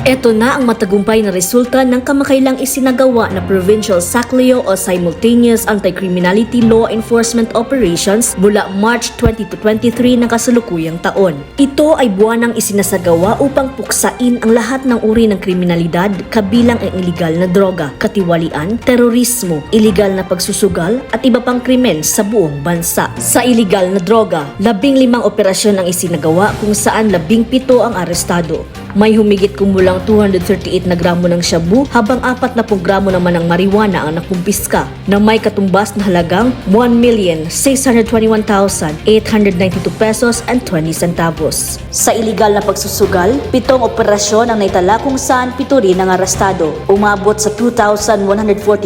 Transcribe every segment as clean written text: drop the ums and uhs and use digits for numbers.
Ito na ang matagumpay na resulta ng kamakailang isinagawa na Provincial SACLEO o Simultaneous Anti-Criminality Law Enforcement Operations mula March 20 to 23 ng kasalukuyang taon. Ito ay buwanang isinasagawa upang puksain ang lahat ng uri ng kriminalidad kabilang ang iligal na droga, katiwalian, terorismo, iligal na pagsusugal at iba pang krimen sa buong bansa. Sa iligal na droga, 15 operasyon ang isinagawa kung saan 17 ang arestado. May humigit kumulang 238 na gramo ng shabu habang 40 gramo naman ng marijuana ang nakumpiska na may katumbas na halagang 1,621,892 pesos and 20 centavos. Sa iligal na pagsusugal, 7 operasyon ang naitala kung saan 7 rin ang arestado. Umabot sa 2,140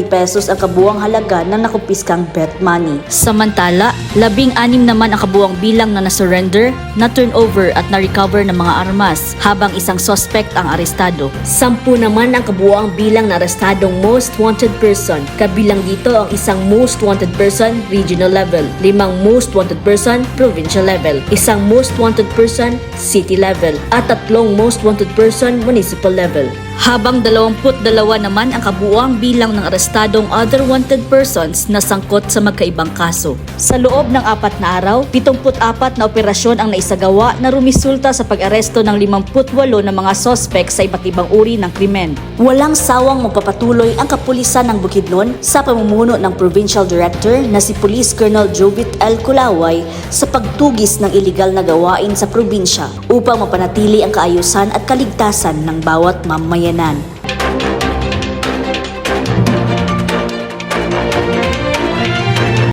pesos ang kabuang halaga ng nakumpiskang bet money. Samantala, 16 naman ang kabuang bilang na nasurrender, na-turnover at na-recover ng mga armas habang isang suspect ang arestado. 10 naman ang kabuuang bilang na arestadong most wanted person. Kabilang dito ang isang most wanted person regional level, 5 most wanted person provincial level, isang most wanted person city level, at 3 most wanted person municipal level. Habang 22 naman ang kabuuang bilang ng arestadong other wanted persons na sangkot sa magkaibang kaso. Sa loob ng 4 na araw, 74 na operasyon ang naisagawa na rumisulta sa pag-aresto ng 58 na mga sospek sa iba't ibang uri ng krimen. Walang sawang magpapatuloy ang kapulisan ng Bukidnon sa pamumuno ng Provincial Director na si Police Colonel Jovit L. Kulaway sa pagtugis ng iligal na gawain sa probinsya upang mapanatili ang kaayusan at kaligtasan ng bawat mamayanan.